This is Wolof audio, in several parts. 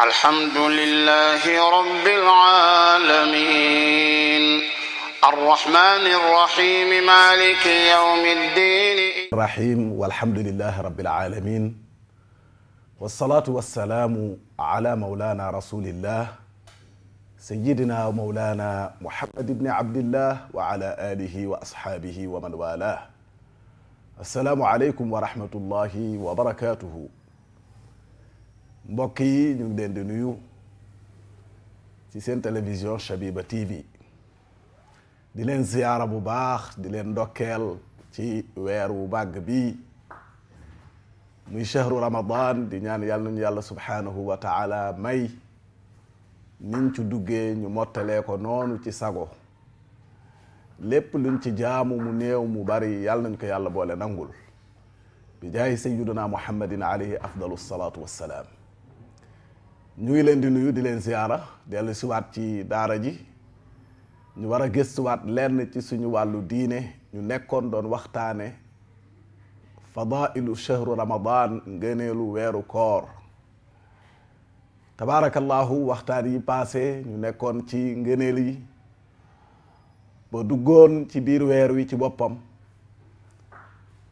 الحمد لله رب العالمين الرحمن الرحيم مالك يوم الدين الرحيم والحمد لله رب العالمين والصلاة والسلام على مولانا رسول الله سيدنا ومولانا محمد بن عبد الله وعلى آله وأصحابه ومن والاه. السلام عليكم ورحمة الله وبركاته. mbokk yi ñu ngi leen di nuyu ci seen télévision Shabiba TV di leen ziyaara bu baax di leen ndokkeel ci weer wu màgg bi muy shahru ramadan di ñaan yàlla nañu yàlla subhanahu wa taala may niñ ci duggee ñu mottalee ko noonu ci sago lépp luñ ci jaamu mu néew mu bari yàlla nañ ko yàlla boole nangul bi jaayi sayyiduna muhammadin alayhi afdalu salaatu wassalaam. ñu ngi leen di nuyu di leen ziyaara dellu siwaat ci daara ji ñu war a gëstuwaat lenn ci suñu wàllu diine ñu nekkoon doon waxtaane fadailu shahru ramadan ngëneelu weeru koor. tabaarakallahu waxtaan yi passé ñu nekkoon ci ngëneel yi ba duggoon ci biir weer wi ci boppam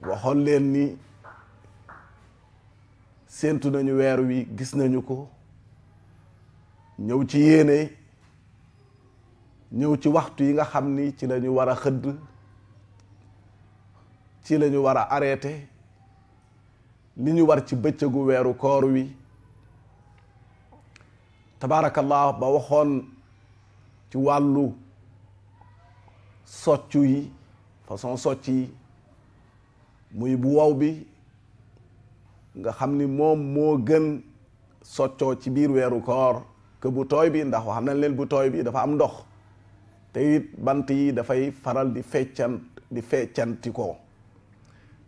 waxoon leen ni séentu nañu weer wi gis nañu ko ñëw ci yéene ñëw ci waxtu yi nga xam ni ci lañu war a xëdd ci lañu war a arrêté li ñu war ci bëccëgu weeru koor wi tabaarakallah ba waxoon ci wàllu soccu yi façon socc yi muy bu wow bi nga xam ni moom moo gën soccoo ci biir weeru koor que bu tooy bi ndax xam nañ leen bu tooy bi dafa am ndox te it bant yi dafay faral di feccanti ko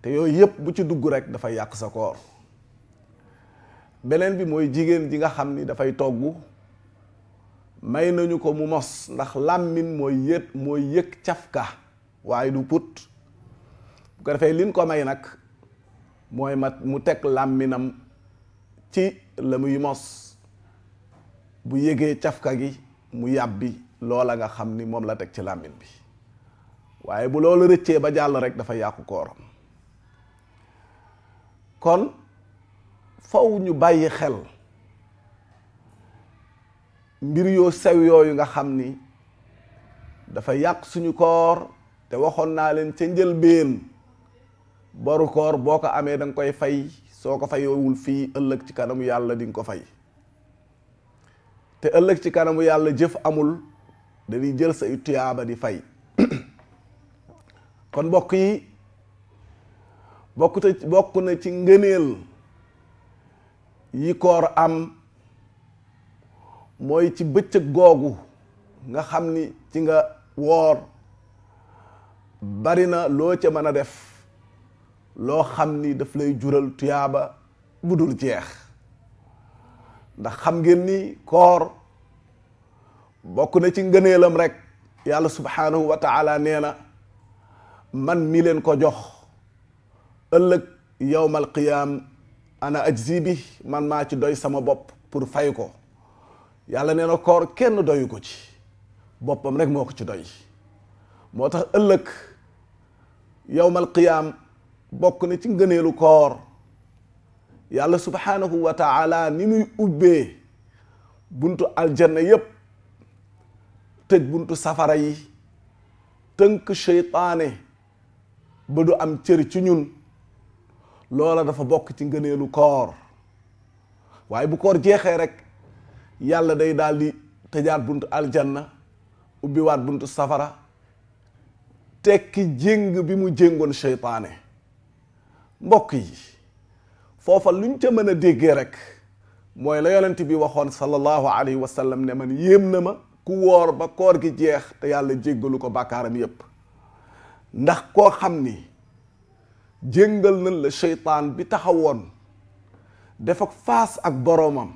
te yooyu yëpp bu ci dugg rek dafay yàq sa koor. beneen bi mooy jigéen ji nga xam ni dafay togg may nañu ko mu mos ndax làmmin mooy yëg cafka waaye du put bu ko defee liñ ko may nag mooy mu teg làmminam ci la muy mos bu yégee cafka gi mu yàbbi loola nga xam ni moom la teg ci làmmin bi waaye bu loolu rëccee ba jàll rek dafa yàqu kooram. kon faw ñu bàyyi xel mbir yoo sew yooyu nga xam ni dafa yàq suñu koor te waxoon naa leen ca njëlbéen boru koor boo ko amee da nga koy fay soo ko fayowul fii ëllëg ci kanamu yàlla di nga ko fay te ëllëg ci kanamu yàlla jëf amul dañuy jël sa tuyaaba di fay. kon mbokk yi bokk na ci ngëneel yi koor am mooy ci bëccëg googu nga xam ni ci nga woor bari na loo ca mën a def loo xam ni daf lay jural tuyaaba bu dul jeex ndax xam ngeen ni koor bokk na ci ngëneelam rek yàlla subhanahu wa taala nee na man mi leen ko jox ëllëg yawmal qiyaam ana ajzi bi man maa ci doy sama bopp pour fay ko. yàlla nee na koor kenn doyu ko ci boppam rek moo ko ci doy moo tax ëllëg yawmal qiyaam bokk na ci ngëneelu koor yàlla subhanahu wa taala ni muy ubbee buntu aljanna yépp tëj buntu safara yi tënk seytaane ba du am cër ci ñun loola dafa bokk ci ngëneelu koor waaye bu koor jeexee rek yàlla day daal di tëjaat buntu aljanna ubbiwaat buntu safara tekki jéng bi mu jéngoon seytaane. mbokk yi foofa luñ ca mën a déggee rek mooy la yonent bi waxoon sallallahu alayhi wa sallam ne man yéem na ma ku woor ba koor gi jeex te yàlla jéggalu ko bàkkaaram yépp ndax koo xam ni jéngal nañ la seytaan bi taxawoon def ak faas ak boroomam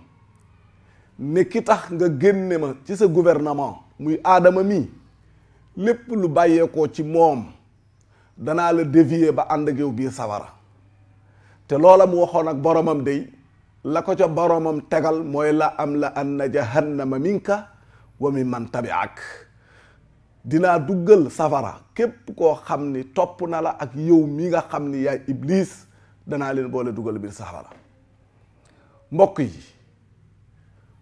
ne ki tax nga génne ma ci sa gouvernement muy aadama mi lépp lu bàyyeekoo ci moom danaa la dévier ba ànd ak yow biir sawara te loola mu waxoon ak boromam day la ko ca boroomam tegal mooy la am la anna jahannama minka wa min man tabi'ak dinaa duggal safara képp koo xam ni topp na la ak yow mi nga xam ni yaay iblis danaa leen boole dugal biir safara mbokk yi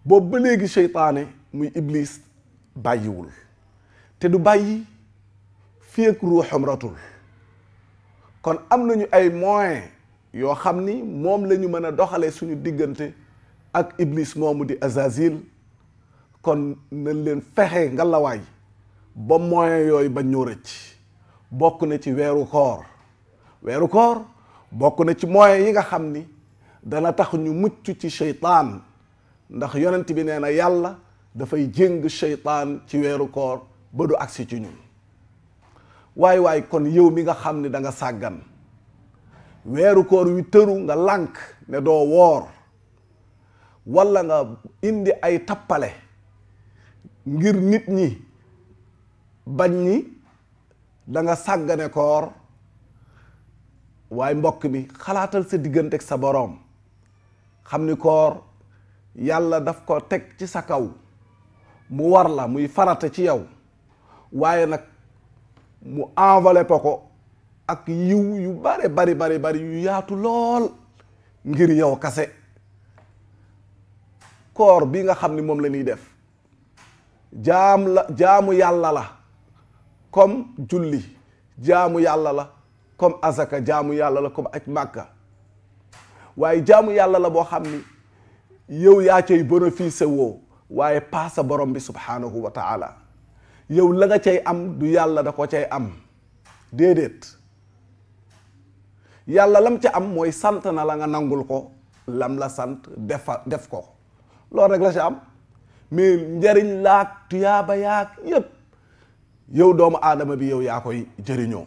boobu ba léegi seytaane muy iblis bàyyiwul te du bàyyi fii ak ruuxam ratul kon am nañu ay moyens yoo xam ni moom la ñu mën a doxalee suñu diggante ak iblis moomu di Azazil kon nañ leen fexe ngalawaay ba moyens yooyu ba ñoo rëcc bokk na ci weeru koor bokk na ci moyens yi nga xam ni dana tax ñu mucc ci seytaan ndax yonent bi nee na yàlla dafay jéng seytaan ci weeru koor ba du agsi ci ñun waay kon yow mi nga xam ni da nga sàggan weeru koor wi tëru nga lànk ne doo woor walla nga indi ay tappale ngir nit ñi bañ ni da nga sàggane koor waaye mbokk mi xalaatal sa diggante ak sa boroom xam ni koor yàlla daf ko teg ci sa kaw mu war la muy farata ci yow waaye nag mu enveloppé ko ak yiw yu bari yu yaatu lool ngir yow kase koor bi nga xam ni moom la ñuy def jaamu yàlla la comme julli jaamu yàlla la comme azaka jaamu yàlla la comme aj màkka waaye jaamu yàlla la boo xam ni yow yaa cay bénéfice woo waaye paasa borom bi subhanahu wa taala yow la nga cay am du yàlla da ko cay am déedéet yàlla lam ca am mooy sant na la nga nangul ko lam la sant def ko loolu rek la ca am mais njariñ laak tuyaaba yaak yépp yow doomu aadama bi yow yaa koy jëriñoo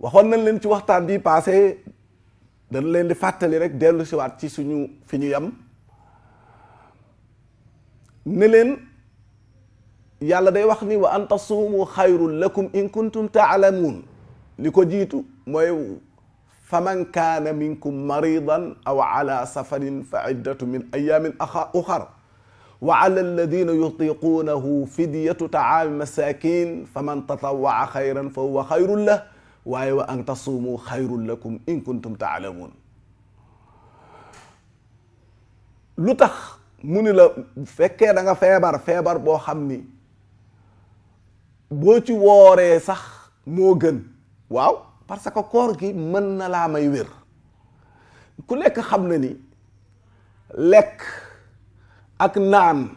waxoon nañ leen ci waxtaan bi passé dañ leen di fàttali rek dellu siwaat ci suñu fi ñu yam ne leen yàlla day wax ni wa an tasuumu xayrun lakum in kuntum taalamuun li ko jiitu mooy faman kaana minkum maridan aw ala safarin fa iddatu min ayamin uxar wa ala alladina yutiquunahu fidyatu taami masakin faman tatawaa xayran fa huwa xayrun lah waaye wa an tasuumu xayrun lakum in kuntum taalamuun lu tax mu ni la fekkee da nga feebar boo xam ni boo ci wooree sax moo gën waaw parce que koor gi mën na laa may wér ku nekk xam na ni lekk ak naan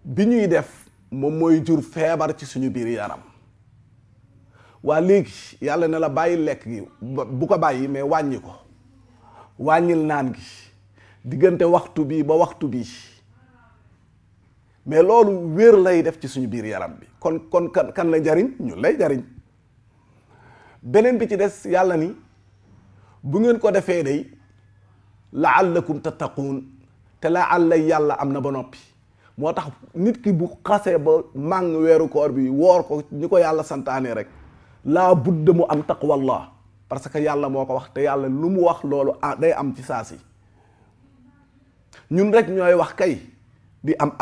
bi ñuy def moom mooy jur feebar ci suñu biir yaram waa léegi yàlla ne la bàyyi lekk gi bu ko bàyyi mais wàññi ko wàññil naan gi diggante waxtu bii ba waxtu bii mais loolu wér lay def ci suñu biir yaram bi kon kan la jariñ ñun lay jariñ beneen bi ci des yàlla ni bu ngeen ko defee day la'allakum tattaquun te la'alla yàlla am na ba noppi moo tax nit ki bu xasee ba màng weeru koor bi woor ko ñu ko yàlla santaane rek laa budda mu am taqwallah parce que yàlla moo ko wax te yàlla lu mu wax loolu day am ci saa si ñun rek ñooy wax kay di am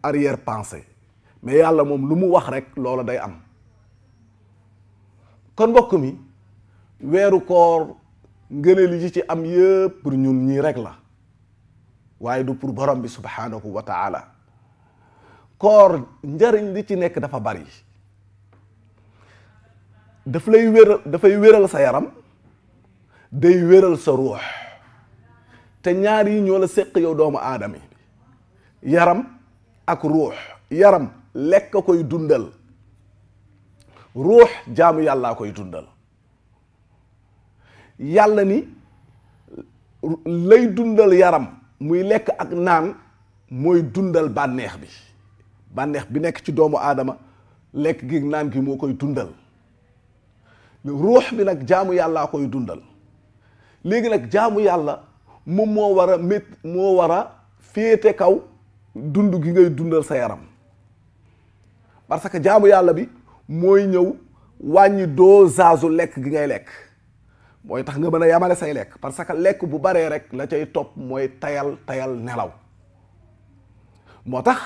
arrière pensée mais yàlla moom lu mu wax rek loolu day am kon mbokk mi weeru koor ngëneel yi ci am yëpp pour ñun ñii rek la waaye du pour borom bi subhanahu wa taala koor njariñ li ci nekk dafa bari dafay wéral sa yaram day wéral sa ruux te ñaar yi ñoo la séq yow doomu aadama yaram ak ruux yaram lekk koy dundal ruux jaamu yàllaa koy dundal yàlla ni lay dundal yaram muy lekk ak naan mooy dundal bànneex bi nekk ci doomu aadama lekk gi naan gi moo koy dundal ruux bi nag jaamu yàllaa koy dundal léegi nag jaamu yàlla moom moo war a féete kaw dund gi ngay dundal sa yaram parce que jaamu yàlla bi mooy ñëw wàññi dosage lekk gi ngay lekk mooy tax nga mën a yamale say lekk, parce que lekk bu baree rek la cay topp mooy tayal nelaw. moo tax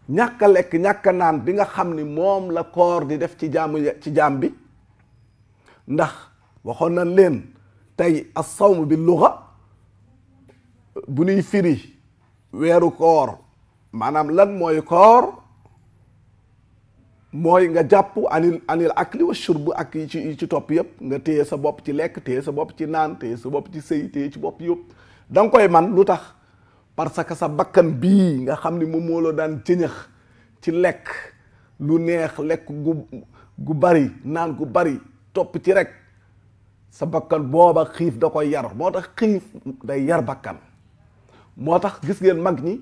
ñàkk a lekk ñàkk a naan bi nga xam ni moom la koor di def ci jaam bi, ndax waxoon nañ leen tey as-sawm bil lugha bu ñuy firi weeru koor maanaam lan mooy koor, mooy nga jàpp anil akli wa shurb ak yi ci topp yëpp, nga téye sa bopp ci lekk, téye sa bopp ci naan, téye sa bopp ci sëy, téye ci bopp yëpp. da nga koy man lu tax? parce que sa bakkan bii nga xam ni moom moo la daan jëñëx ci lekk lu neex, lekk gu bari, naan gu bari, topp ci rek, sa bakkan booba xiif da koy yar. moo tax xiif day yar bakkan. moo tax gis ngeen mag ñi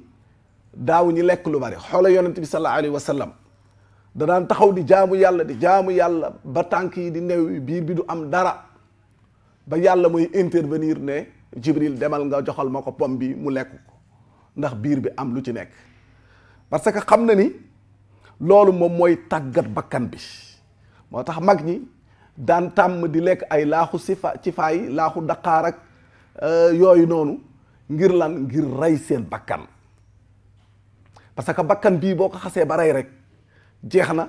daaw ñi lekk lu bari. xoola yonent bi sallallahu alayhi wa sallam da daan taxaw di jaamu yàlla ba tànk yi di new, biir bi du am dara, ba yàlla mooy intervenir ne Jibril demal nga joxal ma ko pom bi mu lekk ko ndax biir bi am lu ci nekk. parce que xam na ni loolu moom mooy tàggat bakkan bi. moo tax mag ñi daan tàmm di lekk ay laaxu ci faay, laaxu daqaar ak yooyu noonu, ngir lan? ngir rey seen bakkan. parce que bakkan bii boo ko xasee ba rey rek jeex na,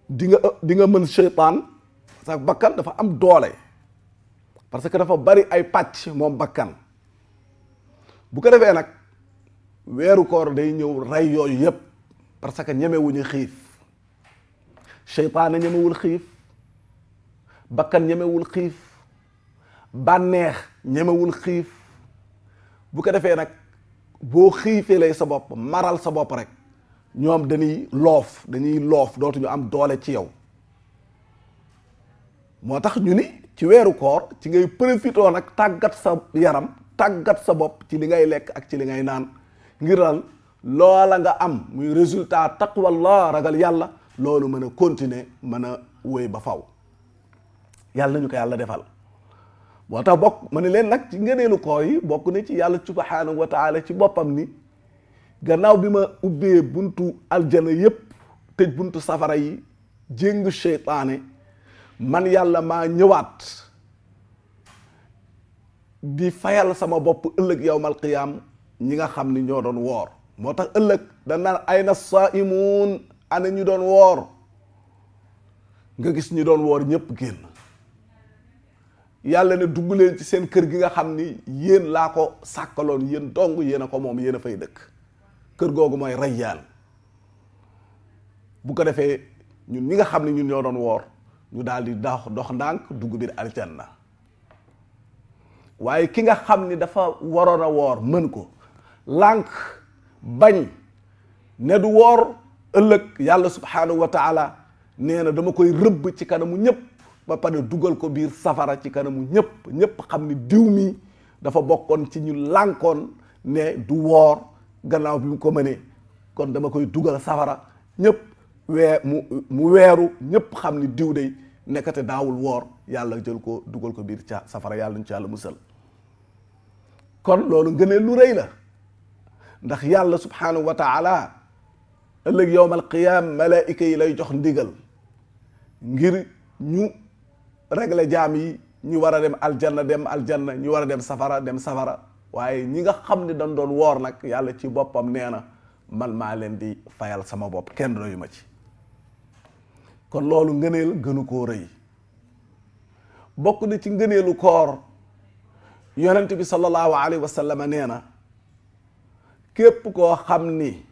di nga mën seytaan. parce que bakkan dafa am doole, parce que dafa bari ay pàcc moom bakkan. bu ko defee nag weeru koor day ñëw rey yooyu yépp, parce que ñemewuñu xiif. seytaane ñemewul xiif, bakkan ñemewul xiif, bànneex ñemewul xiif. bu ko defee nag boo xiifee lay sa bopp, maral sa bopp rek, ñoom dañuy loof dootuñu am doole ci yow. moo tax ñu ni ci weeru koor ci ngay profitoo nag tàggat sa yaram, tàggat sa bopp ci li ngay lekk ak ci li ngay naan, ngir lan? loola nga am muy résultat taqwallah, ragal yàlla, loolu mën a continuer, mën a wéy ba faw. yàlla nañu ko yàlla defal. moo tax bokk ma ne leen nag ci ngëneelu koor yi bokk na ci yàlla subhanahu wa taala ci boppam ni gannaaw bi ma ubbee buntu aljana yépp, tëj buntu safara yi, jéng seytaane, man yàlla maa ñëwaat di fayal sama bopp ëllëg yawmal qiyaam ñi nga xam ni ñoo doon woor. moo tax ëllëg da naan ayna saimuun, ana ñu doon woor. nga gis ñu doon woor ñépp génn. yàlla ne dugg leen ci seen kër gi nga xam ni yéen laa ko sàkkaloon, yéen dong yéen a ko moom, yéen a fay dëkk. kër googu mooy rayyaan. bu ko defee ñun ñi nga xam ne ñun ñoo doon woor ñu daal di dox ndànk dugg biir aljanna. waaye ki nga xam ni dafa waroon a woor mën ko, lànk bañ ne du woor, ëllëg yàlla subhanahu wa taala nee na dama koy rëbb ci kanamu ñëpp, ba pare dugal ko biir safara ci kanamu ñëpp xam ni diw mi dafa bokkoon ci ñu lànkoon ne du woor gannaaw bi mu ko mënee, kon dama koy dugal safara. ñëpp mu weeru, ñëpp xam ni diw day nekkate daawul woor, yàlla jël ko dugal ko biir ca safara. yàlla ñu ci yàlla musal. kon loolu ngëneel lu rëy la, ndax yàlla subhanahu wa taala ëllëg yawmal qiyaam malaayika yi lay jox ndigal ngir ñu régler jaam yi, ñu war a dem aljanna, ñu war a dem safara. waaye ñi nga xam ne dañ doon woor nag, yàlla ci boppam nee na man maa leen di fayal sama bopp, kenn doyu ma ci. kon loolu ngëneel gënu koo rëy. bokk na ci ngëneelu koor, yonent bi sallallahu alayhi wa sallam nee na képp koo xam ni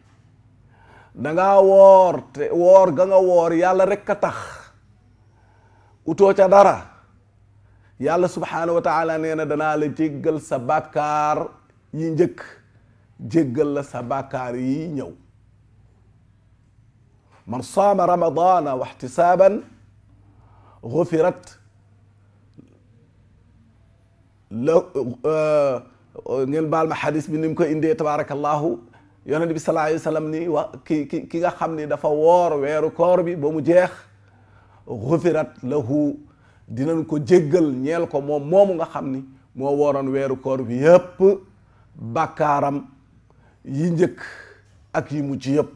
dangaa woor te woor ga nga woor yàlla rekk a tax, utoo ca dara, yàlla subhanahu wa taala nee na danaa la jéggal sa bàkkaar yi njëkk, jéggal la sa bàkkaar yi ñëw. man saama ramadana wa ihtisaban gufirat la ngeen baal ma xadis bi ni mu ko indee tabarakallahu. yonent bi sallallahu alayhi wa sallam ni ki nga xam ni dafa woor weeru koor bi ba mu jeex, gufirat lahu, dinañ ko jéggal ñeel ko moom moomu nga xam ni moo wooroon weeru koor bi yépp, bàkkaaram yi njëkk ak yi mujj yépp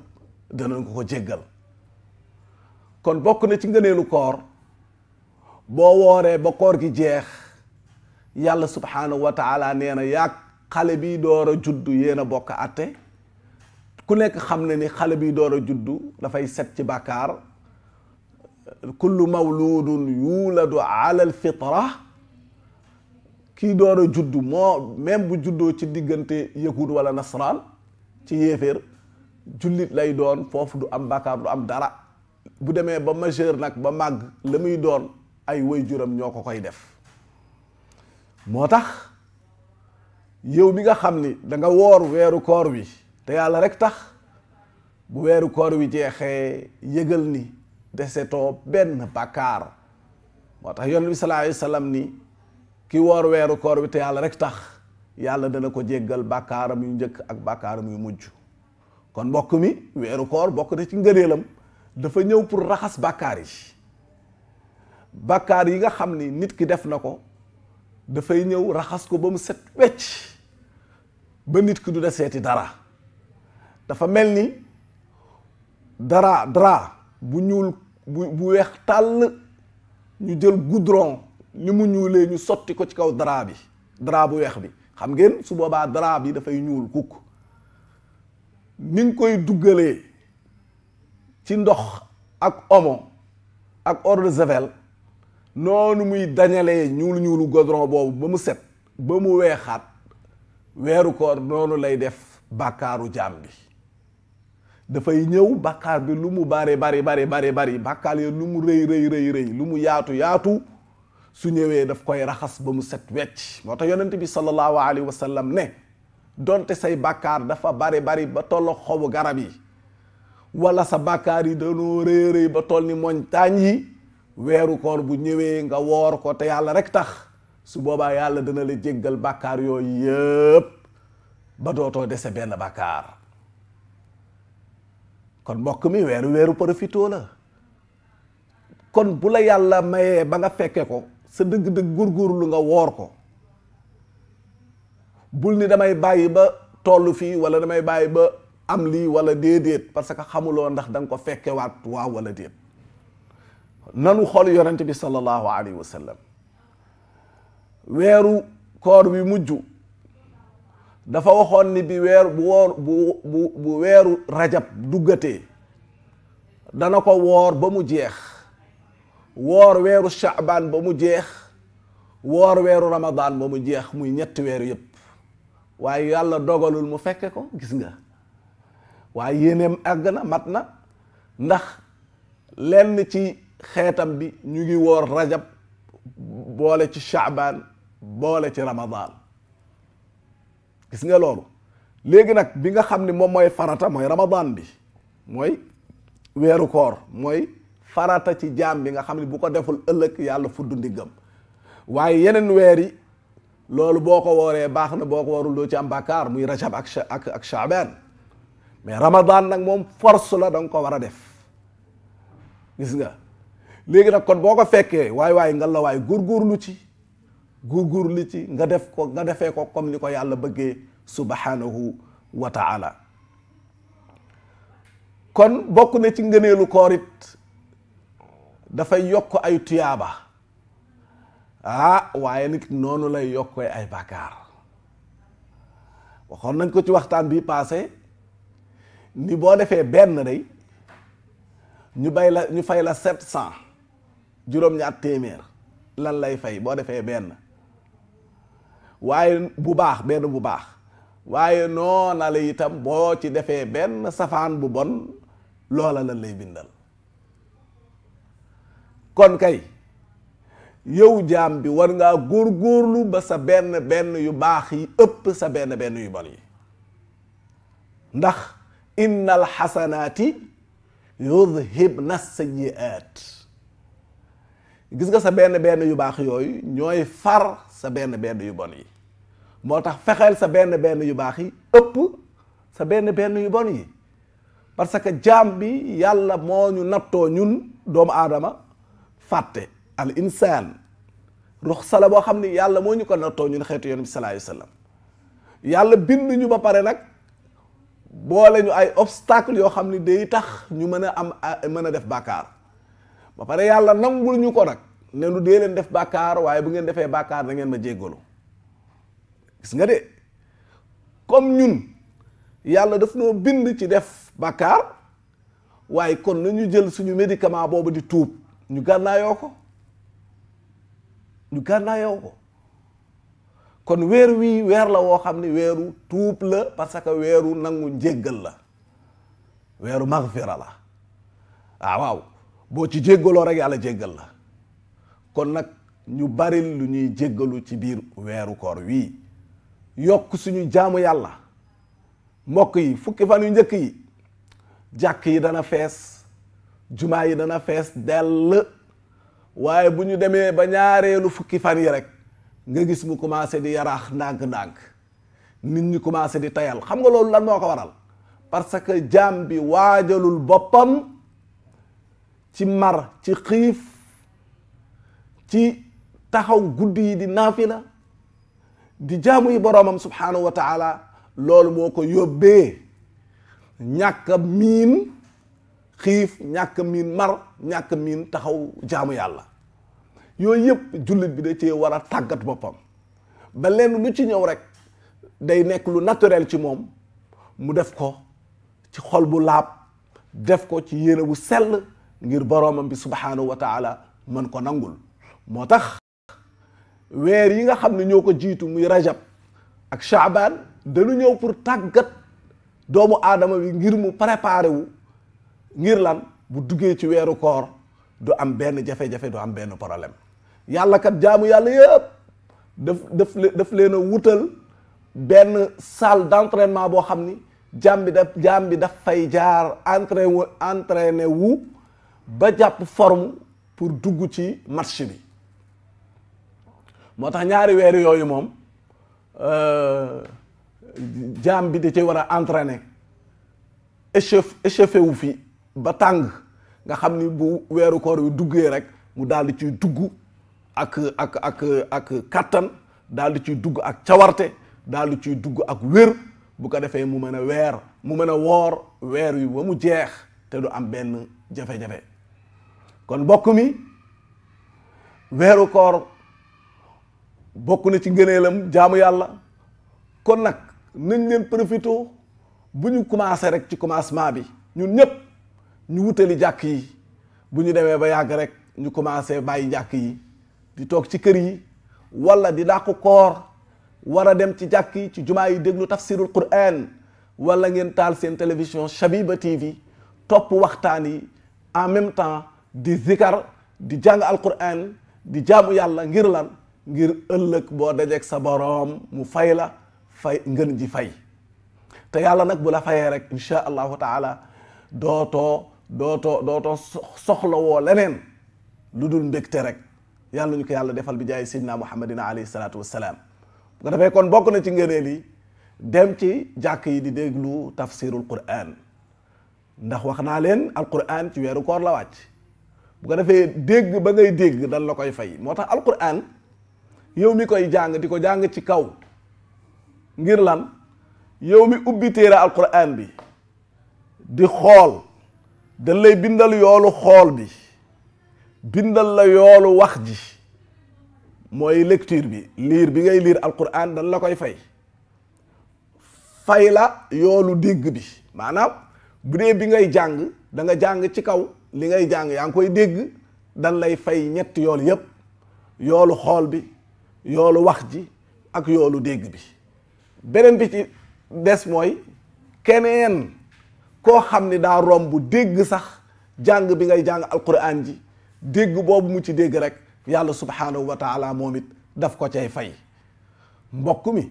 dinañ ko jéggal. kon bokk na ci ngëneelu koor boo wooree ba koor gi jeex yàlla subhaanahu wa taala nee na yaag xale bi door a juddu yéen a bokk atte ku nekk xam ne ni xale bi door a juddu dafay set ci bàkkaar kullu mawludun yuladu ala al fitra kii door a juddu moo même bu juddoo ci diggante yahud wala nasraan ci yéeféer jullit lay doon foofu du am bàkkaar du am dara bu demee ba majeur nag ba màgg la muy doon ay waajuram ñoo ko koy def moo tax yow mi nga xam ni da nga woor weeru koor wi te yàlla rek tax bu weeru koor wi jeexee yëgal ni desetoo benn bàkkaar moo tax yonent bi sallallahu alayhi wa sallam ni ki woor weeru koor wi te yàlla rek tax yàlla dana ko jéggal bàkkaaram yu njëkk ak bàkkaaram yu mujj kon mbokk mi weeru koor bokk na ci ngëneelam dafa ñëw pour raxas bàkkaar yi bàkkaar yi nga xam ni nit ki def na ko dafay ñëw raxas ko ba mu set wecc ba nit ki du deseeti dara dafa mel ni dara bu ñuul bu weex tàll ñu jël goudron ni mu ñuulee ñu sotti ko ci kaw dara bu weex bi xam ngeen su boobaa dara bi dafay ñuul kukk ni nga koy duggalee ci ndox ak omo ak eau de javel noonu muy dañalee ñuulu goudron boobu ba mu set ba mu weexaat weeru koor noonu lay def bàkkaaru jaam bi dafay ñëw bàkkaar bi lu mu bari bàkkaar yi lu mu rëy lu mu yaatu su ñëwee daf koy raxas ba mu set wecc moo tax yonent bi sallallahu alayhi wa sallam ne donte say bàkkaar dafa bari ba tollo xobu garab yi wala sa bàkkaar yi dañoo rëy ba toll ni montagne yi weeru koor bu ñëwee nga woor ko te yàlla rek tax su boobaa yàlla dana la jéggal bàkkaar yooyu yëpp ba dootoo dese benn bàkkaar kon mbokk mi weeru profitoo la kon bu la yàlla mayee ba nga fekke ko sa dëgg-dëgg góorgóorlu nga woor ko bul ni damay bàyyi ba tollu fii wala damay bàyyi ba am lii wala déedéet parce que xamuloo ndax da nga ko fekkewaat waaw wala déet nanu xool yonent bi sallallahu alayhi wa sallam weeru koor bi mujj dafa waxoon ni bi weer bu weeru rajab duggatee dana ko woor ba mu jeex woor weeru shaabaan ba mu jeex woor weeru ramadaan ba mu jeex muy ñetti weer yépp waaye yàlla dogalul mu fekke ko gis nga waaye yéeneem àgg na mat na ndax lenn ci xeetam bi ñu ngi woor rajab boole ci shaabaan boole ci ramadaan gis nga loolu léegi nag bi nga xam ne moom mooy farata mooy ramadaan bi mooy weeru koor mooy farata ci jaam bi nga xam ne bu ko deful ëllëg yàlla fudd ndiggam waaye yeneen weer yi loolu boo ko wooree baax na boo ko warul doo ci am bàkkaar muy rajab ak shaabaan mais ramadaan nag moom force la da nga ko war a def gis nga léegi nag kon boo ko fekkee waay nga la waay góorgóorlu ci nga def ko nga defee ko comme ni ko yàlla bëggee subhanahu wa ta'ala kon bokk na ci ngëneelu koor it dafay yokk ay tuyaaba waaye nit noonu lay yokkee ay bàkkaar waxoon nañ ko ci waxtaan bi passé ni boo defee benn day ñu fay la 700 juróom-ñaar téeméer lan lay fay boo defee benn waaye bu baax waaye noona la itam boo ci defee benn safaan bu bon loola lan lay bindal kon kay yow jaam bi war ngaa góorgóorlu ba sa benn yu baax yi ëpp sa benn yu bon yi ndax innal xasanaati yudhibna sayyi'at gis nga sa benn yu baax yooyu ñooy far sa benn yu bon yi moo tax fexeel sa benn yu baax yi ëpp sa benn yu bon yi parce que jaam bi yàlla moo ñu nattoo ñun doomu aadama fàtte al insaan ruxsa la boo xam ni yàlla moo ñu ko nattoo ñun xeetu yonent bi sallallahu alayhi wasallam yàlla bind ñu ba pare nag boole ñu ay obstacle yoo xam ni day tax ñu mën a def bàkkaar ba pare yàlla nangul ñu ko nag ne nu dee leen def bàkkaar waaye bu ngeen defee bàkkaar da ngeen ma jéggalu. gis nga de comme ñun yàlla daf noo bind ci def bàkkaar waaye kon nañu jël suñu médicament boobu di tuub ñu gànnaayoo ko kon weer wii weer la woo xam ne weeru tuub la parce que weeru nangu njéggal la weeru magfira la waaw boo ci jéggaloo rek yàlla jéggal la kon nag ñu bari lu ñuy jéggalu ci biir weeru koor wii yokk suñu jaamu yàlla mbokk yi fukki fan yu njëkk yi jàkk yi dana fees jumaa yi dana fees dell waaye bu ñu demee ba ñaareelu fukki fan yi rek nga gis mu commencé di yaraax ndànk-ndànk nit ñi commencé di tayal xam nga loolu lan moo ko waral parce que jaam bi waajalul boppam ci mar ci xiif ci taxaw guddi yi di naafila di jaamu yi boroomam subhaanahu wa taala loolu moo ko yóbbee ñàkk a miin xiif ñàkk a miin mar ñàkk a miin taxaw jaamu yàlla yooyu yëpp jullit bi da cee war a tàggat boppam ba lenn lu ci ñëw rek day nekk lu naturel ci moom mu def ko ci xol bu laab def ko ci yéene bu sell ngir boroomam bi subhaanahu wa taala mën ko nangul moo tax weer yi nga xam ne ñoo ko jiitu muy rajab ak shaabaan dañu ñëw pour tàggat doomu aadama bi ngir mu préparé wu ngir lan bu duggee ci weeru koor du am benn jafe-jafe du am benn problème yàlla kat jaamu yàlla yëpp daf leen a wutal benn salle d'entraînement boo xam ni jaam bi daf fay jaar entraîné wu ba jàpp forme pour dugg ci match bi moo tax ñaari weer yooyu moom jaam bi da ci war a entraîner échauffé wu fi ba tàng nga xam ni bu weeru koor wi duggee rek mu daal di ciy dugg ak kattan daal di ciy dugg ak cawarte daal di ciy dugg ak wér bu ko defee mu mën a woor weer wi ba mu jeex te du am benn jafe-jafe kon mbokk mi weeru koor bokk na ci ngëneelam jaamu yàlla kon nag nañ leen profité bu ñu commencé rek ci commencement bi ñun ñëpp ñu wutali jàkk yi bu ñu demee ba yàgg rek ñu commencé bàyyi jàkk yi di toog ci kër yi wala di dàqu koor war a dem ci jàkk yi ci jumaa yi déglu tafsirul Qur'an wala ngeen taal seen télévision Shabiba TV topp waxtaan yi en même temps di zikar di jàng alquran di jaamu yàlla ngir lan ngir ëllëg boo dajeek sa boroom mu fay la fay ngën ji fay te yàlla nag bu la fayee rek insha allahu taala dootoo soxla woo leneen lu dul mbégte rek yàlla ñu ko yàlla defal bi jaay sayyidina muhammadin alayhi salaatu wassalaam bu ko defee kon bokk na ci ngëneel yi dem ci jàkk yi di déglu tafsirul Qur'an ndax wax naa leen alquran ci weeru koor la wàcc bu ko defee dégg ba ngay dégg dal la koy fay moo tax alquran yow mi koy jàng di ko jàng ci kaw ngir lan yow mi ubbi téere alquran bi di xool dañ lay bindal yoolu xool bi bindal la yoolu wax ji mooy lecture bi liir bi ngay liir alquran dañ la koy fay la yoolu dégg bi maanaam bu dee bi ngay jàng da nga jàng ci kaw li ngay jàng yaa ngi koy dégg dañ lay fay ñetti yool yépp yoolu xool bi yoolu wax ji ak yoolu dégg bi beneen bi ci des mooy keneen koo xam ni daa romb dégg sax jàng bi ngay jàng alquran ji dégg boobu mu ci dégg rek yàlla subhanahu wa taala moom it daf ko cay fay mbokk mi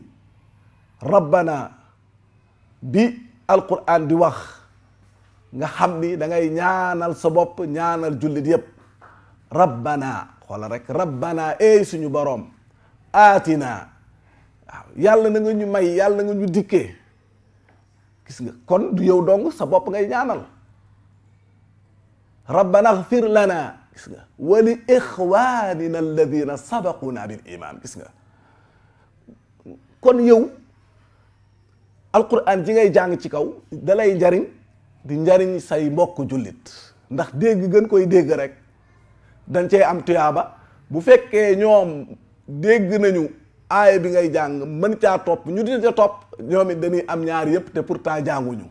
rabbana bi alquran di wax nga xam ni da ngay ñaanal sa bopp ñaanal jullit yépp rabbana xoola rek rabbana ey suñu boroom aatina waaw yàlla na nga ñu may yàlla na nga ñu dikkee gis nga kon du yow dong sa bopp ngay ñaanal rabbana ighfir lana gis nga wa li ixwanina alladina sabaquna bil iman gis nga kon yow alquran ji ngay jàng ci kaw dalay njariñ di njariñ say mbokk jullit ndax dégg gën koy dégg rek dañ cey am tuyaaba bu fekkee ñoom dégg nañu aaya bi ngay jàng mën caa topp ñu di ca topp ñoom it dañuy am ñaar yépp te pourtant jànguñu.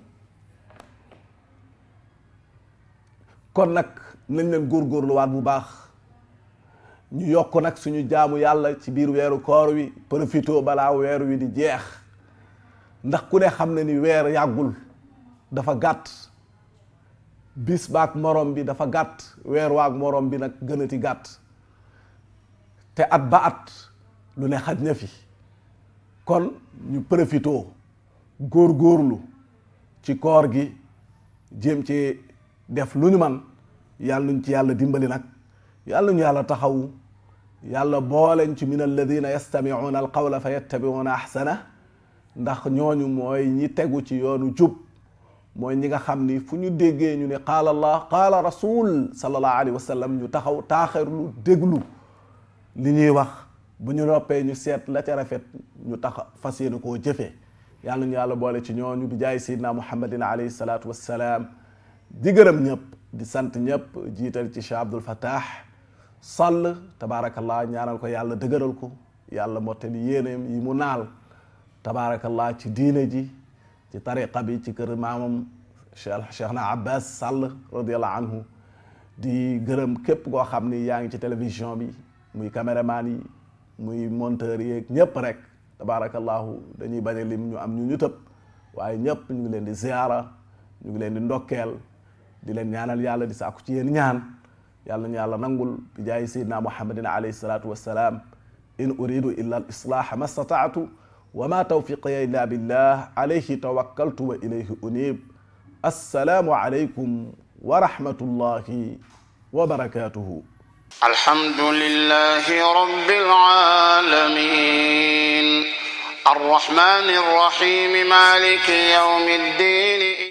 kon nag nañ leen góorgóorluwaat bu baax ñu yokk nag suñu jaamu yàlla ci biir weeru koor wi profito balaa weer wi di jeex ndax ku ne xam ne ni weer yàggul dafa gàtt bis baak morom bi dafa gàtt weer waak morom bi nag gënati gàtt te at ba at lu ne xaj na fi kon ñu profito góorgóorlu ci koor gi jéem ci def lu ñu man yàlla nuñ ci yàlla dimbali nag yàlla ñu yàlla taxaw yàlla booleñ ci min alladina yastami'una alqawla fa yattabi'una ahsana ndax ñooñu mooy ñi tegu ci yoonu jub mooy ñi nga xam ni fu ñu déggee ñu ne qaala allah qaala rasul sallallahu alayhi wa sallam ñu taxaw taaxirlu déglu li ñuy wax bu ñu noppee ñu seet la ca rafet ñu tax fas yéene koo jëfee yàlla ñu yàlla boole ci ñooñu bi jaay sayyidina muhammadin alayhi salaatu wassalaam di gërëm ñëpp di sant ñëpp jiital ci Cheikh Abdul Fattah Sall tabaarakallah ñaanal ko yàlla dëgëral ko yàlla mottali yéeneem yi mu naal tabaarakallah ci diine ji ci tariqa bi ci kër maamam Cheikh na Abbas Sall radiyallahu anhu di gërëm képp koo xam ni yaa ngi ci télévision bi muy caméraman yi muy monteur yeeg ñëpp rek tabaarakallahu dañuy bañ a lim ñu am ñu tëb waaye ñëpp ñu ngi leen di ziyaara ñu ngi leen di ndokkeel di leen ñaanal yàlla di sàkku ci yéen ñaan yàlla ñu yàlla nangul bi jaay sayyidina muhammadin alayhi salatu wassalaam in uridu illa al islaha ma stata'tu wa ma tawfiqiya illa billah alayhi tawakkaltu wa ilayhi unib assalaamu alaykum wa rahmatullahi wa barakatuhu alhamdulillahi rabbil alamin arrahmanir rahim maliki yawmiddin